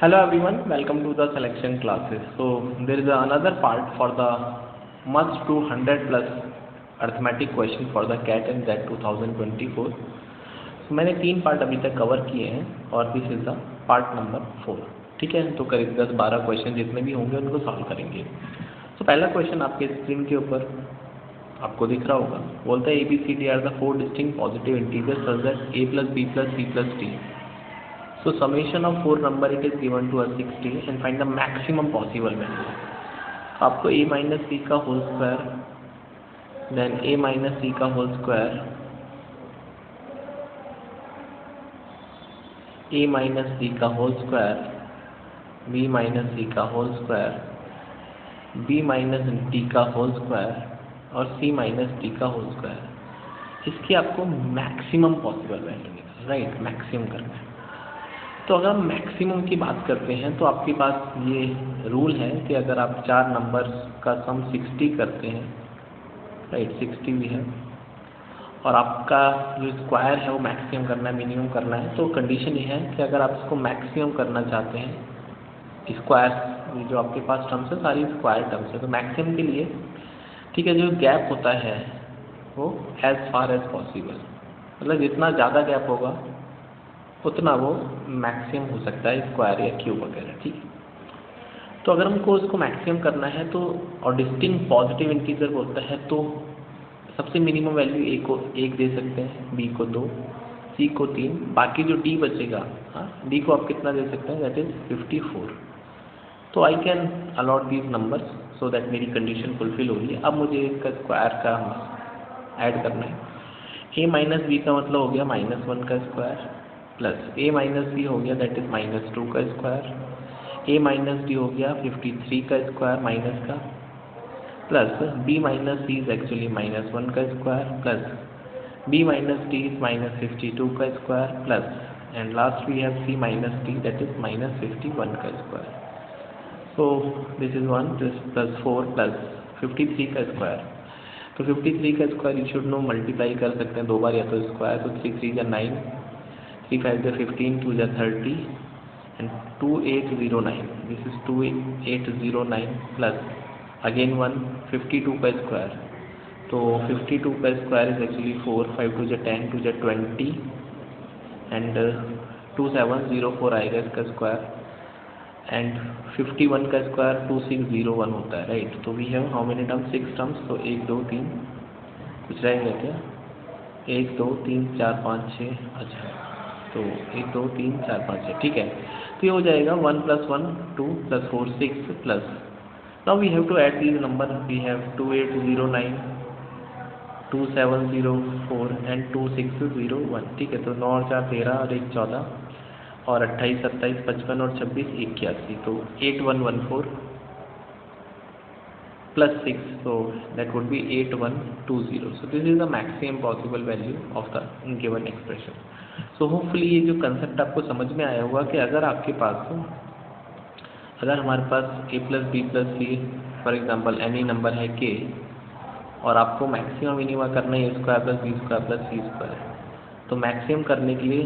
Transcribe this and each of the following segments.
Hello everyone, welcome to the selection classes. So there is another part for the must do 100 plus arithmetic question for the CAT and ZET 2024. So मैंने 3 part अभी तक cover किए हैं और this is the part number 4. ठीक है, तो करीब 10-12 क्वेश्चन जितने भी होंगे उनको सॉल्व करेंगे. तो पहला क्वेश्चन आपके स्क्रीन के ऊपर आपको दिख रहा होगा. बोलता है ABCD are the 4 distinct positive integers such that A plus B plus C plus D. So summation of 4 number it is given to us 60 and find the maximum possible value. आपको A minus C का whole square, then A minus C का whole square, A minus C का whole square, B minus C का whole square, B minus D का whole square और C minus D का whole square. इसकी आपको maximum possible value निकालना, right, maximum करना है. तो अगर हम मैक्सिमम की बात करते हैं तो आपके पास ये रूल है कि अगर आप 4 नंबर्स का सम 60 करते हैं, राइट, 60 भी है, और आपका जो स्क्वायर है वो मैक्सिमम करना है, मिनिमम करना है, तो कंडीशन ये है कि अगर आप इसको मैक्सिमम करना चाहते हैं, स्क्वायर जो आपके पास टर्म्स है सारी स्क्वायर टर्म्स है, तो मैक्सिमम के लिए ठीक है जो गैप होता है वो एज फार एज पॉसिबल, मतलब जितना ज़्यादा गैप होगा उतना वो मैक्सिमम हो सकता है स्क्वायर या क्यूब वगैरह. ठीक है, तो अगर हमको उसको मैक्सिमम करना है तो और डिस्टिंक्ट पॉजिटिव इंटीजर बोलता है तो सबसे मिनिमम वैल्यू A को 1 दे सकते हैं, B को 2, C को 3, बाकी जो D बचेगा, हाँ, D को आप कितना दे सकते हैं, दैट इज 54. तो I can allot these numbers so that मेरी कंडीशन फुलफिल हो रही है. अब मुझे इसका स्क्वायर का ऐड करना है. A माइनस बी का मतलब हो गया -1 का square plus A minus B हो गया दैट इज -2 का स्क्वायर, A माइनस डी हो गया 53 का स्क्वायर माइनस का, plus B minus C is actually -1 का square plus B minus D is -52 का square plus and last we have C minus D that is -51 का square. So this is 1 plus 4 plus 53 का square. तो 53 का square you should know multiply कर सकते हैं 2 बार या तो स्क्वायर, तो 3 3 या 9, 3 5 या 15, 2 या 30 and 2809. This is 2809 plus again 1 52 का स्क्वायर. तो 52 का स्क्वायर इज एक्चुअली 4, 5 2 या 10, 2 या 20 एंड 2704 आएगा इसका स्क्वायर एंड 51 का स्क्वायर 2601 होता है, राइट. तो we have how many terms, 6 terms. तो 1 2 3 कुछ रहेंगे क्या, 1 2 3 4 5 6, अच्छा, तो 1 2 3 4 5 6, ठीक है. तो ये हो जाएगा 1 + 1 2 + 4 6 plus. Now we have to add these number. We have 2809, 2704 and 2601. ठीक है, तो 9 और 4 13 और 1 14 और 28 27 55 और 26 81. तो 8114 plus 6, so that would be 8120. So this is the maximum possible value of the given expression. So hopefully ये जो कंसेप्ट आपको समझ में आया होगा कि अगर आपके पास, अगर हमारे पास A plus B plus C for example any number है K और आपको मैक्सिमम मिनिमम करना है A square plus B square plus C square, तो मैक्सिमम करने के लिए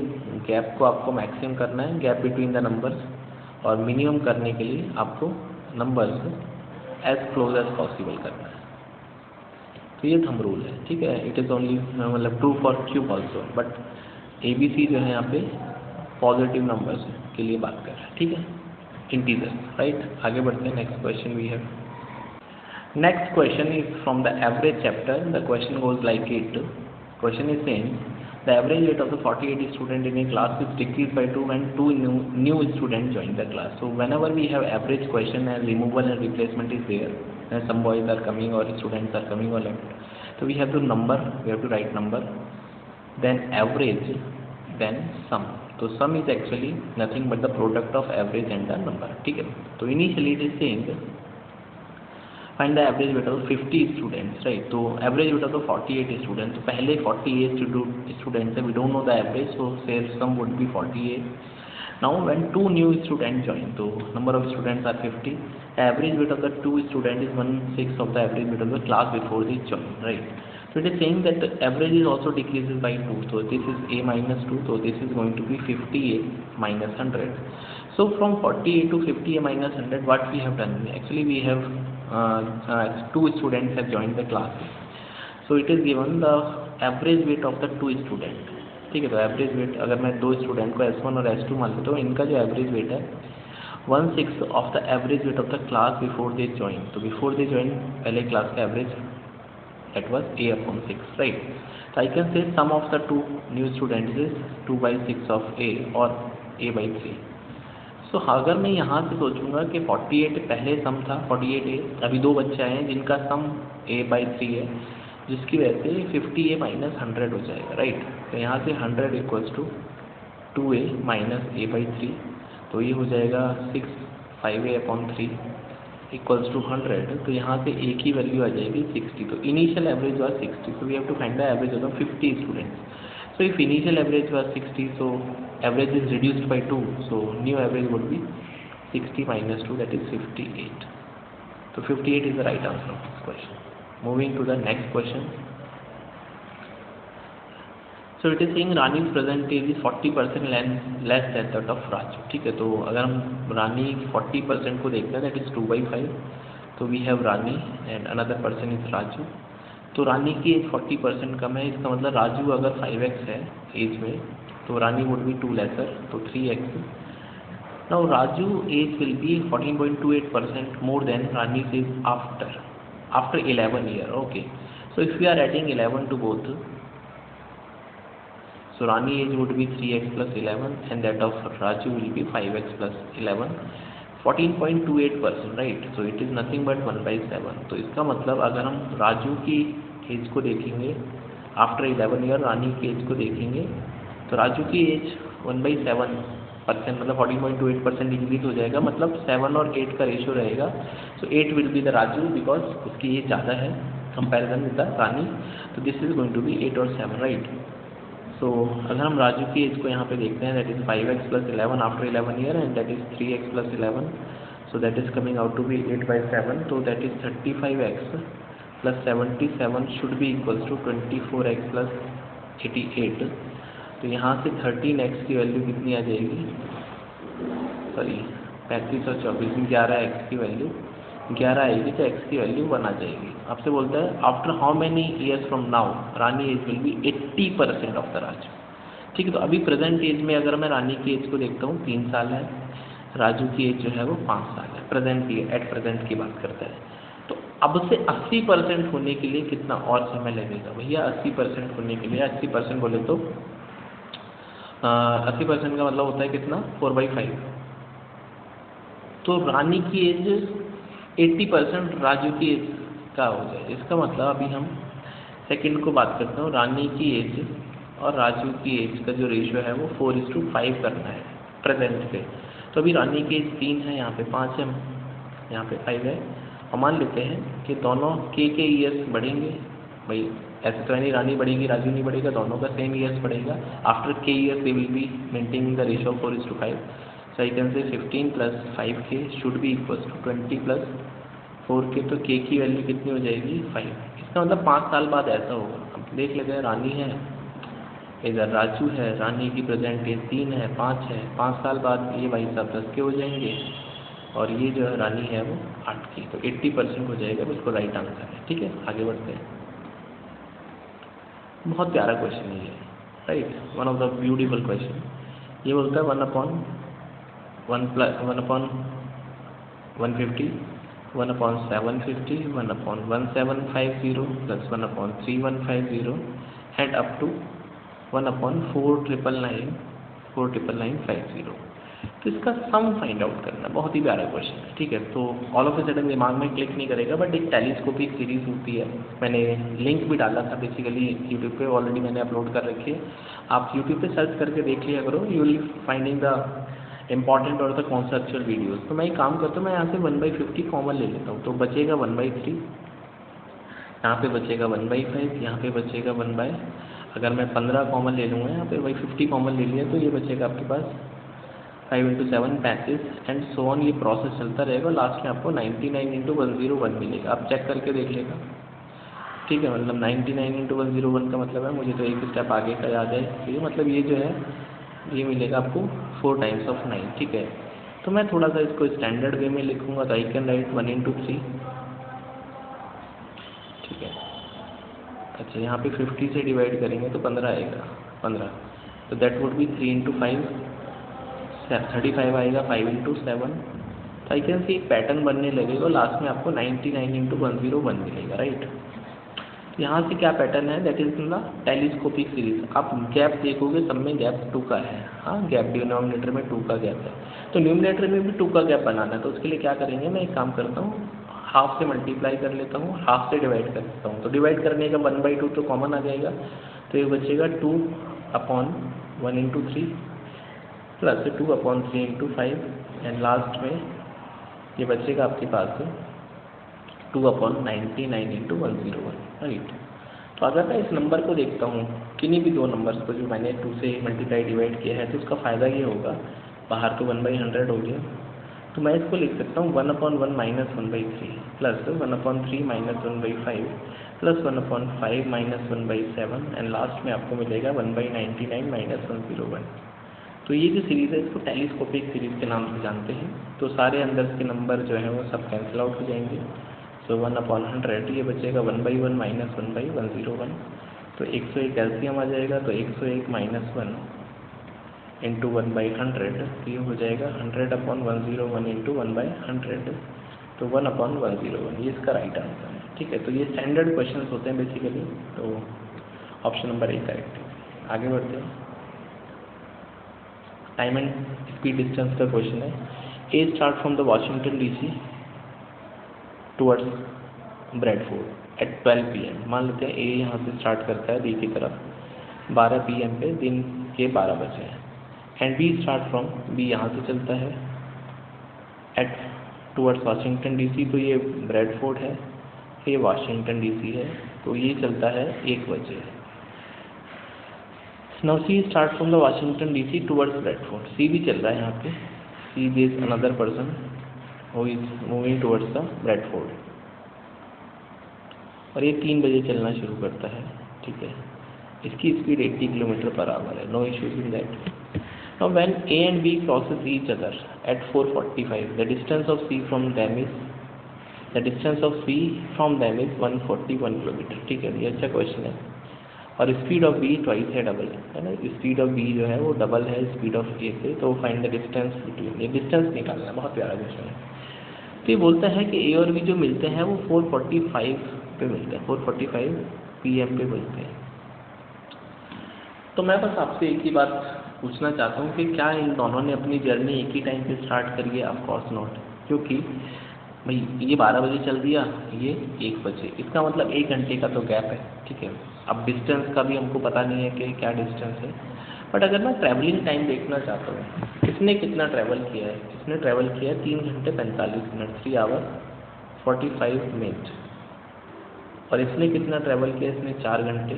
गैप को आपको मैक्सिमम करना है, गैप बिटवीन द नंबर्स, और मिनिमम करने के लिए आपको numbers as close as possible करना है. तो ये थंब रूल है, ठीक है. इट इज़ ओनली मतलब true for cube also, but ABC जो है यहाँ पे पॉजिटिव नंबर्स के लिए बात कर रहे हैं, ठीक है, इंटीजर, राइट. आगे बढ़ते हैं. Next question we have. Next question is from the average chapter. The question goes like it. Question is saying the average rate of the 48 student in a class is decreased by 2 when 2 new students join the class. So whenever we have average question and removal and replacement is there, and some boys are coming or students are coming or left, so we have to number, we have to write number, then average, then sum. So sum is actually nothing but the product of average and the number. ठीक है, तो initially it is saying find the average weight of 50 students, right. तो average weight of 48 students, तो पहले 48 students है, we don't know the average, so their sum would be 48. Now when 2 new student join, तो number of students are 50. Average weight of the 2 student is 1/6 of the average weight of the class before they join, right. So it is saying that the average is also decreases by 2. So this is A minus 2. So this is going to be 58 minus 100. So from 48 to 50A minus 100, what we have done? Actually, we have two students have joined the class. So it is given the average weight of the two student. ठीक है, तो average wait अगर मैं दो student को S1 और S2 मान लेता हूँ, इनका जो एवरेज वेट है 1/6 of the average weight of the class before they join. तो बिफोर दे ज्वाइन पहले क्लास का average that was A/6, right? So I can say sum of the two new students is 2/6 of A or A/3. So अगर मैं यहाँ से सोचूंगा कि 48 पहले सम था 48A, अभी दो बच्चे आए हैं जिनका सम A/3 है, जिसकी वजह से 50A minus 100 हो जाएगा, राइट? तो यहाँ से 100 equals to 2A minus A/3, तो ये हो जाएगा 5A/3 इक्वल्स टू 100. तो यहाँ से A की वैल्यू आ जाएगी 60. तो initial average was 60, so we have to find the average of the 50 students. So if initial average was 60, so average is reduced by 2, so new average would be 60 minus 2, that is 58. So 58 is the right answer of this question. Moving to the next question. So it is saying Rani's present age is 40% less than that of Raju. ठीक है, तो अगर हम रानी 40% को देखते हैं, that is 2/5. तो we have Rani and another person is Raju. तो रानी की एज 40% कम है, इसका मतलब राजू अगर 5x है एज में, तो रानी वुड बी 2 लेसर, तो 3x. Now Raju age will be 14.28% more than Rani's age after 11 year. Okay, so if we are adding 11 to both, so Rani age would be 3x plus 11 and that of Raju will be 5x plus 11, 14.28%, right? So it is nothing but 1/7. तो इसका मतलब अगर हम राजू की as को देखेंगे after 11 year, रानी की as को देखेंगे, तो राजू की एज 1/7%, मतलब 14.28% इंक्रीज हो जाएगा, मतलब 7 और 8 का रेशियो रहेगा. So 8 will be the Raju because उसकी एज ज़्यादा है कंपेरिजन विद द रानी. तो this is going to be 8 और 7, राइट? सो अगर हम राजू की एज को यहाँ पे देखते हैं, that is 5x plus 11 after 11 year and that is 3x plus 11, so that is coming out to be 8/7. तो that is 35x plus 77 should be equals to 24x plus 88. तो यहाँ से 13x की वैल्यू कितनी आ जाएगी, सॉरी 35 और 24 में 11x की वैल्यू 11 आएगी, तो x की वैल्यू 1 आ जाएगी. आपसे बोलता है after how many years from now Rani age will be 80% of the Raju. ठीक है, तो अभी प्रेजेंट एज में अगर मैं रानी की एज को देखता हूँ 3 साल है, राजू की एज जो है वो 5 साल है. प्रेजेंट की एट प्रेजेंट की बात करता है. तो अब से 80% होने के लिए कितना और समय लगेगा भैया? 80% होने के लिए 80% बोले तो 80% का मतलब होता है कितना, 4/5. तो रानी की एज 80% राजू की एज का हो जाए. इसका मतलब अभी हम सेकंड को बात करते हैं, रानी की एज और राजू की एज का जो रेशियो है वो 4:5 करना है प्रेजेंट पे. तो अभी रानी की एज 3 है, यहाँ पे 5 है, यहाँ पे 5 है, और मान लेते हैं कि दोनों के ईयर्स बढ़ेंगे. भाई ऐसे तो नहीं रानी बढ़ेगी राजू नहीं बढ़ेगा, दोनों का सेम ईयर्स बढ़ेगा. After K years they will be maintaining the ratio 4:5. So I can say 15 plus 5k should be equals to 20 plus 4k. तो k की वैल्यू कितनी हो जाएगी, 5. इसका मतलब 5 साल बाद ऐसा होगा. अब देख लेते हैं, रानी है इधर, राजू है, रानी की प्रेजेंट एज 3 है, 5 है, 5 साल बाद ये भाई साहब 10 के हो जाएंगे, और ये जो है रानी है वो 8 की. तो 80% हो जाएगा, बिल्कुल राइट आंसर है. ठीक है, आगे बढ़ते हैं. बहुत प्यारा क्वेश्चन है ये, right? One of the beautiful question. ये बोलता है 1/150, 1/750, 1/1750 plus 1/3150 and up to 1/499950. तो इसका सम फाइंड आउट करना, बहुत ही प्यारा क्वेश्चन है. ठीक है, तो ऑल ऑफ ए सडन दिमाग में क्लिक नहीं करेगा, बट एक टेलीस्कोपिक सीरीज होती है, मैंने लिंक भी डाला था बेसिकली यूट्यूब पे, ऑलरेडी मैंने अपलोड कर रखी है. आप यूट्यूब पे सर्च करके देख लिया करो, you will finding the important और द कॉन्सेप्चुअल वीडियोस. तो मैं एक काम करता हूँ, मैं यहाँ से 1/50 कॉमन ले लेता हूँ, तो बचेगा 1/3, यहाँ पे बचेगा 1/5, यहाँ पे बचेगा 1/, अगर मैं 15 कॉमन ले लूँगा, यहाँ पे 50 कॉमन ले लिया, तो ये बचेगा आपके पास 5 × 7 35 एंड सो ऑन. ये प्रोसेस चलता रहेगा, लास्ट में आपको 99 × 101 मिलेगा. आप चेक करके देख लेगा. ठीक है, मतलब 99 × 101 का मतलब है, मुझे तो एक स्टेप आगे का याद है, ये मतलब ये जो है ये मिलेगा आपको 4 times of 9. ठीक है, तो मैं थोड़ा सा इसको स्टैंडर्ड वे में लिखूंगा, तो आई कैन राइट 1 into 3, ठीक है। अच्छा, यहाँ पे 50 से डिवाइड करेंगे तो 15 आएगा, 15, तो दैट वुड बी 3 into 5, 35 आएगा, 5 into 7। तो आई कैन सी एक पैटर्न बनने लगेगा, लास्ट में आपको 99 into 101 मिलेगा, राइट। यहाँ से क्या पैटर्न है, that is in the telescopic series. आप गैप देखोगे, सब में गैप 2 का है, हाँ, गैप डिनोमिनेटर में 2 का गैप है, तो न्यूमिनेटर में भी 2 का गैप बनाना है। तो उसके लिए क्या करेंगे, मैं एक काम करता हूँ, हाफ से मल्टीप्लाई कर लेता हूँ, हाफ से डिवाइड कर लेता हूँ। तो डिवाइड करने का 1/2 तो कॉमन आ जाएगा, तो ये बचेगा 2/1 into 3 plus 2/3 into 5, and last में ये बचेगा आपके पास 2/99 into 101, राइट। तो अगर मैं इस नंबर को देखता हूँ, किन्हीं भी दो नंबर्स को जो मैंने 2 से मल्टीप्लाई डिवाइड किया है, तो उसका फ़ायदा ये होगा, बाहर तो 1/100 हो गया, तो मैं इसको लिख सकता हूँ 1/1 minus 1/3 plus 1/3 minus 1/5 plus 1/5 minus 1/7, and last में आपको मिलेगा 1/99 minus 101। तो ये जो सीरीज़ है, इसको टेलीस्कोपिक सीरीज़ के नाम से जानते हैं। तो सारे अंदर के नंबर जो हैं वो सब कैंसिल आउट हो जाएंगे। सो 1/100 ये बचेगा 1/1 minus 1/101, तो 101 एलसीएम आ जाएगा, तो 101 minus 1 into 1/100, तो ये हो जाएगा 100/101 into 1/100, तो 1/101, ये इसका राइट आंसर है, ठीक है। तो ये स्टैंडर्ड क्वेश्चन होते हैं बेसिकली, तो ऑप्शन नंबर ए करेक्ट है। आगे बढ़ते हैं, टाइम एंड स्पीड डिस्टेंस का क्वेश्चन है। A start from the Washington DC towards Bradford at 12 PM। मान लेते हैं ए यहाँ से स्टार्ट करता है डी की तरफ 12 PM पे, दिन के 12 बजे हैं, and B start from, B यहाँ से चलता है एट टुवर्ड्स वाशिंगटन डीसी, तो ये ब्रैडफोर्ड है, ये वाशिंगटन डीसी है, तो ये चलता है 1 बजे। Now C start from the Washington DC towards Bradford, C भी चल रहा है यहाँ पे, C is another person who is moving towards the Bradford, और ये 3 बजे चलना शुरू करता है, ठीक है। इसकी स्पीड 80 km/h है, no issues in that. Now when A and B crosses each other at 4:45, the distance of C from them is 141 km, ठीक है। ये अच्छा क्वेश्चन है, और स्पीड ऑफ बी ट्वाइस है, डबल है ना, स्पीड ऑफ बी जो है वो डबल है स्पीड ऑफ ए से, तो फाइंड द डिस्टेंस बिटवीन, ये डिस्टेंस निकालना है, बहुत प्यारा क्वेश्चन है। तो ये बोलता है कि ए और बी जो मिलते हैं वो 4:45 पे मिलते हैं, 4:45 PM पे मिलते हैं। तो मैं बस आपसे एक ही बात पूछना चाहता हूँ कि क्या इन दोनों ने अपनी जर्नी एक ही टाइम पे स्टार्ट करी है? ऑफ कोर्स नॉट, क्योंकि भाई ये 12 बजे चल दिया, ये 1 बजे, इसका मतलब 1 घंटे का तो गैप है, ठीक है। अब डिस्टेंस का भी हमको पता नहीं है कि क्या डिस्टेंस है, बट अगर मैं ट्रैवलिंग टाइम देखना चाहता हूँ, इसने कितना ट्रैवल किया है, इसने ट्रैवल किया है 3 घंटे 45 मिनट, 3 hours 45 minutes, और इसने कितना ट्रैवल किया, इसने 4 घंटे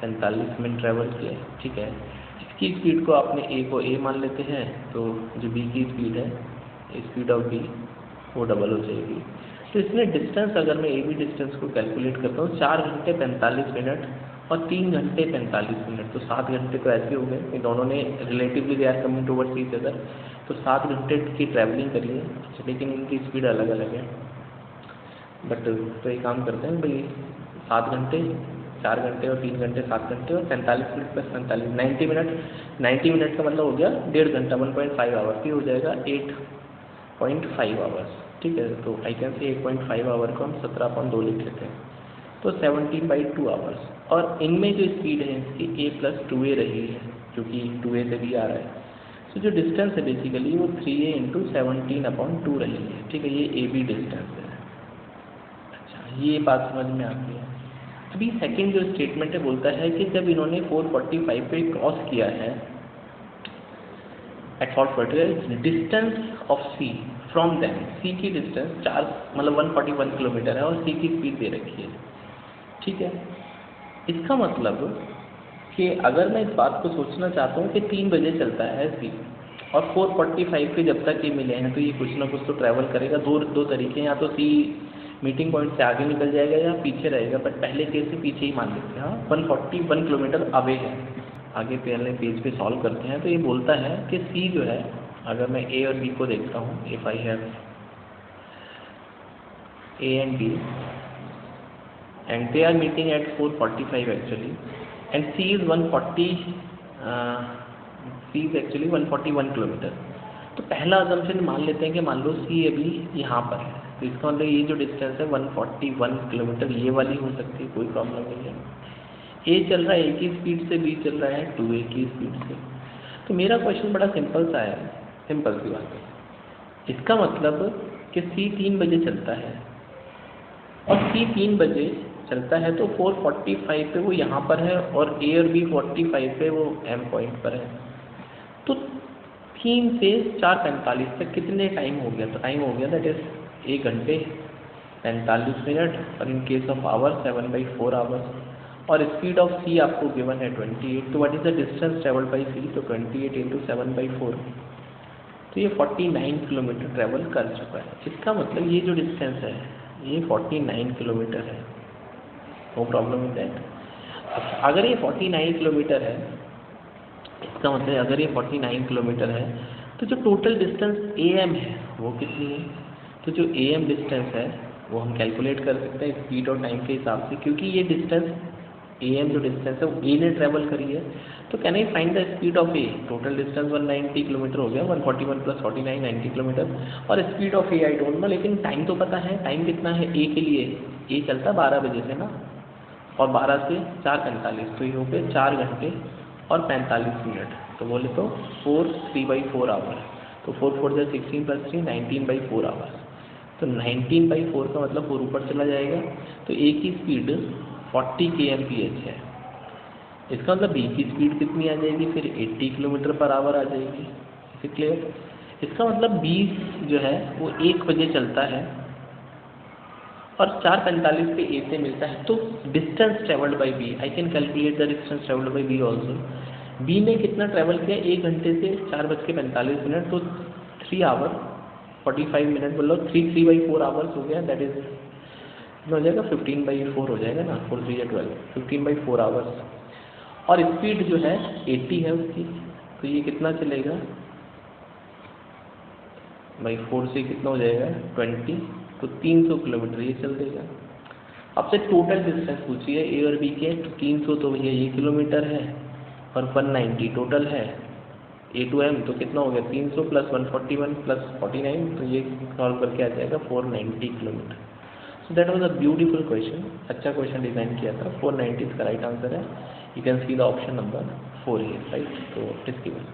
45 मिनट ट्रैवल किया है, ठीक है। इसकी स्पीड को आपने ए को ए मान लेते हैं, तो जो बी की स्पीड है, स्पीड ऑफ बी वो डबल हो जाएगी। तो इसमें डिस्टेंस, अगर मैं ए बी डिस्टेंस को कैलकुलेट करता हूँ, 4 घंटे 45 मिनट और 3 घंटे 45 मिनट, तो 7 घंटे तो ऐसे हो गए कि दोनों ने relatively they are coming towards each other, तो 7 घंटे की ट्रैवलिंग करिए, लेकिन इनकी स्पीड अलग अलग है। बट तो एक काम करते हैं भाई, 7 घंटे 4 घंटे और 3 घंटे 7 घंटे और 45 मिनट प्लस 45 90 मिनट, 90 मिनट का मतलब हो गया 1.5 घंटा, 1.5 आवर्स, ये हो जाएगा 8.5 आवर्स, ठीक है। तो आई कैन से 8.5 आवर को हम 17/2 लिख लेते हैं, तो 17/2 आवर्स। और इनमें जो स्पीड है इसकी a + 2a रही है, क्योंकि 2a से भी आ रहा है, तो जो डिस्टेंस है बेसिकली वो 3a × 17/2 रही है, ठीक है। ये ए बी डिस्टेंस है। अच्छा, ये बात समझ में आ गई है। अभी सेकंड जो स्टेटमेंट है बोलता है कि जब इन्होंने 4:45 पे क्रॉस किया है at 4:45, distance of C from them, C की डिस्टेंस 4 मतलब 141 किलोमीटर है, और सी की स्पीड दे रखी है, ठीक है। इसका मतलब कि अगर मैं इस बात को सोचना चाहता हूँ कि 3 बजे चलता है सी, और 4:45 पे जब तक ये मिले हैं, तो ये कुछ ना कुछ तो ट्रैवल करेगा। दो तरीके हैं, या तो सी मीटिंग पॉइंट से आगे निकल जाएगा या पीछे रहेगा, बट पहले केस से पीछे ही मान लेते हैं। हाँ, 141 किलोमीटर अवे है। आगे पहले पेज पे सॉल्व करते हैं, तो ये बोलता है कि सी जो है अगर मैं ए और बी को देखता हूँ, if I have A and B and they are meeting at 4:45 actually, and C is 141 kilometre. तो पहला assumption मान लेते हैं कि मान लो C अभी यहाँ पर है, तो इसका मतलब ये जो डिस्टेंस है 141 किलोमीटर ये वाली हो सकती है, कोई प्रॉब्लम नहीं है। A चल रहा है A की स्पीड से, B चल रहा है 2A की स्पीड से। तो मेरा क्वेश्चन बड़ा सिंपल सा है, सिंपल सी बात है। इसका मतलब कि C 3 बजे चलता है और C 3 बजे चलता है तो 4:45 पे वो यहाँ पर है और A और B 45 पे वो M पॉइंट पर है। तो 3 से 4:45 तक कितने टाइम हो गया? तो टाइम हो गया दैट इज 1 घंटे 45 मिनट, और in case of hour 7/4 hours. और स्पीड ऑफ C आपको गिवन है 28। तो what is the distance travelled by C? तो 28 इंटू 7/4, तो ये 49 किलोमीटर ट्रेवल कर चुका है। इसका मतलब ये जो डिस्टेंस है ये 49 किलोमीटर है। No problem in that. अगर ये 49 किलोमीटर है, इसका मतलब अगर ये 49 किलोमीटर है तो जो टोटल डिस्टेंस AM है वो कितनी है? तो जो AM डिस्टेंस है वो हम कैलकुलेट कर सकते हैं स्पीड और टाइम के हिसाब से, क्योंकि ये डिस्टेंस AM जो डिस्टेंस है वो A ने ट्रेवल करी है। तो can I find the speed of A? Total distance 190 kilometre हो गया, 141 + 49 90 किलोमीटर, और speed of A I don't know, लेकिन टाइम तो पता है। टाइम कितना है A के लिए? A चलता 12 बजे से ना, और 12 से 4:45, तो ये हो गए 4 घंटे और 45 मिनट। तो बोले तो 3/4 आवर। तो 4 4 जा 16 + 3 19/4 आवर्स। तो 19/4 का मतलब 4 ऊपर चला जाएगा, तो A की स्पीड 40 kmph है। इसका मतलब B की स्पीड कितनी आ जाएगी? फिर 80 किलोमीटर पर आवर आ जाएगी। इसे क्लियर? इसका मतलब B जो है वो 1 बजे चलता है और 4:45 पे A से मिलता है। तो distance travelled by B, I can calculate the distance travelled by B also. B ने कितना ट्रेवल किया? 1 घंटे से 4:45 मिनट, तो 3 आवर 45 मिनट, मतलब 3/4 आवर्स हो गया। दैट इज हो जाएगा 15/4 हो जाएगा ना, 4 3 12, 15/4 आवर्स। और स्पीड जो है 80 है उसकी, तो ये कितना चलेगा भाई? 4 से कितना हो जाएगा? 20, तो 300 किलोमीटर ये चल देगा। आपसे टोटल डिस्टेंस पूछिए A और B के, तो 300 तो भैया ये किलोमीटर है और 190 टोटल है A to M, तो कितना हो गया? 300 + 141 + 49, तो ये सॉल्व करके आ जाएगा 490 kilometre. So that was a beautiful question, अच्छा क्वेश्चन डिज़ाइन किया था। 490 इसका राइट आंसर है। You can see the option number 4 here, right? तो इट इज गिवन।